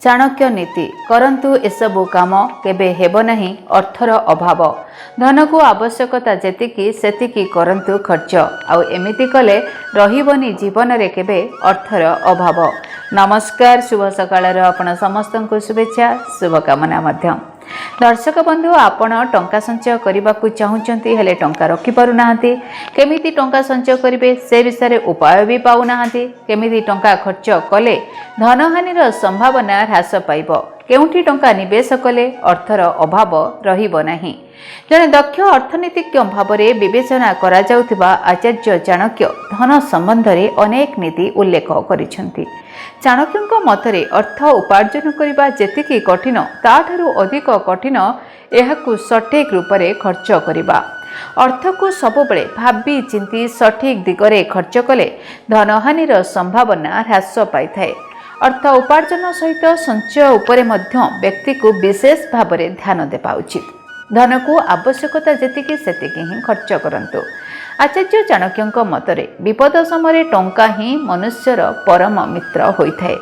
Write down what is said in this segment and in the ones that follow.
चाणक्य नीति करंतु एसबु काम केबे हेबो नहीं अर्थर अभाव धन को आवश्यकता जेतिकी सेतिकी करंतु खर्च आउ एमिति कले रहिबनी जीवन रे केबे अर्थर अभाव। नमस्कार शुभ सकाळ आपण समस्त को शुभेच्छा शुभकामना मध्य। दर्शक बंधु आपण टंका संचय करने को चाहूँगी हेले टंका रखि पारु नाहंती केमिति टंका संचय करिवे से विषय उपाय भी पाउ नाहंती केमिति टंका खर्च कले धनहानिर संभावना ह्रास पाइब केउठी टंका निवेश कले अर्थर अभाव रहिबो नाही। जने दक्ष अर्थनीतिज्ञ भाव में विवेचना करा जाउथिबा आचार्य चाणक्य धन संबंध में अनेक नीति उल्लेख करिसेंती। चाणक्यଙ୍କ मतरे अर्थ उपार्जन करने जेतिकी कठिन ताठारु अधिक कठिन एहाकु सठिक रूप से खर्च करने अर्थ को सबुबले भाबी चिंती सठिक दिगरे खर्च कले धनहानिर संभावना ह्रास पाई थाए। अर्थ उपार्जन सहित संचय उपरे मध्य व्यक्ति को विशेष भाव में ध्यान देवा उचित। धन को आवश्यकता जेतिकी सेतिकी ही खर्च करंतु। आचार्य चाणक्यଙ୍କ मतरे विपद समय टंका ही मनुष्यर परम मित्र होइथाए।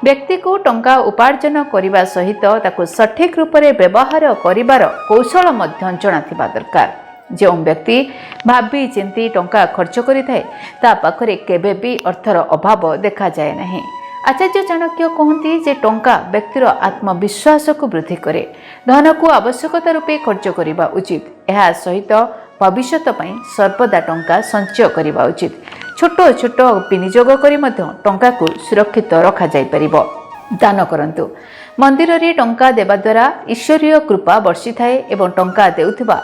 व्यक्ति को टंका उपार्जन करने सहित ताकु सठिक रूप से व्यवहार करिवार कौशल मध्य जणाथिबा दरकार। जो व्यक्ति भाबी चिंती टंका खर्च करिथाए ता पाखरे केबे भी अर्थर अभाव देखा जाए नहीं। आचार्य चाणक्य कहती जे टंका व्यक्तिर आत्मविश्वास को वृद्धि करे धन को आवश्यकता रूपे खर्च करने उचित। यह सहित भविष्यत पई सर्वदा टंका संचय करने उचित। छोट छोट विनियोग करी मध्य टंका को सुरक्षित रखा जाय परिबो। दान करंतु। मंदिर रे टंका देवा द्वारा ईश्वरीय कृपा वर्षि थाए एवं टंका देउथिबा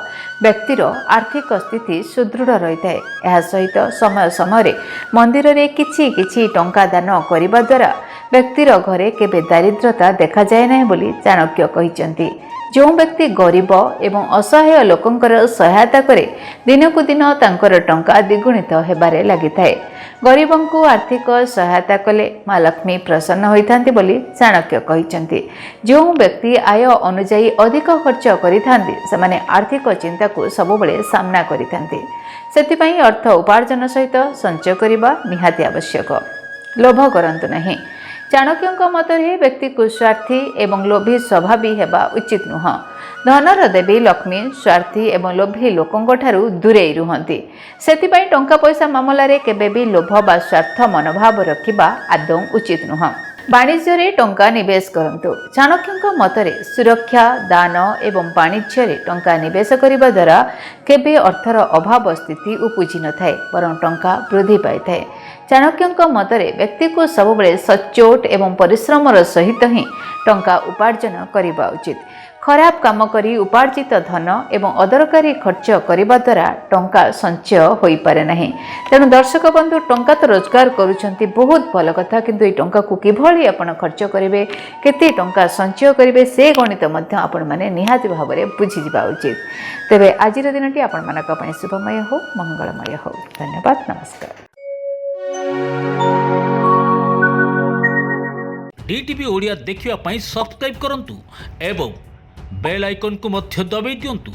व्यक्तिर आर्थिक स्थिति सुदृढ़ रही थाए। यह सहित समय समय मंदिर रे किछि किछि टंका दान करिबा द्वारा व्यक्तिर घरे केबे दारिद्रता देखा जाए नहीं बोली चाणक्य कहिसेंती। जो व्यक्ति गरीब एवं असहाय लोकंकर सहायता करे दिनकु दिन तांकर टंका द्विगुणित हेबारे लागिथाए। गरीबों को आर्थिक सहायता कले माँ लक्ष्मी प्रसन्न होइथांती बोली चाणक्य कहिसेंती। जो व्यक्ति आय अनुजाई अधिक खर्च करिथांती सेमाने आर्थिक चिंता को सबुबले सामना करिथांती। सेतिपई अर्थ उपार्जन सहित संचय करिबा निहाती आवश्यक। लोभ करंतु नहीं। चाणक्यଙ୍କ मतरे व्यक्ति को स्वार्थी एवं लोभी स्वभावी हेबा उचित नुह। धनर देवी लक्ष्मी स्वार्थी एवं लोभी लोकंक ठारू दूरे रुहंती। सेतिपई टंका पैसा मामला रे केबे भी लोभ बा स्वार्थ मनोभाव रखिबा आदौ उचित नुह। वाणिज्य रे टंका निवेश करंतु। चाणक्यଙ୍କ मतरे सुरक्षा दान एवं वाणिज्य रे टंका निवेश करिबा द्वारा केबे अर्थर अभाव स्थिति उपजी न थाए बरं टंका वृद्धि पाई थाए। चाणक्यଙ୍କ मतरे व्यक्ति को सबुबले सचोट एवं परिश्रमर सहित ही टंका उपार्जन करिबा उचित। खराब काम करी उपार्जित धन एवं अदरकारी खर्च करिबा द्वारा टंका संचय होई पारे नहीं। तेणु दर्शक बंधु टंका तो रोजगार करूछंती बहुत भल कथा किंतु ए टंका को किभली आपण खर्च करिवे केते टंका संचय करिवे से गणित मध्य आपण माने निहाती भाव में बुझी जिबा उचित। तेबे आजिर दिनटी आपण मानक पई शुभमय हो मंगलमय हो। धन्यवाद नमस्कार। डीटीवी ओडिया देखिवा पई सब्सक्राइब करंतु एवं बेल आइकन को मध्य दबाई दियंतु।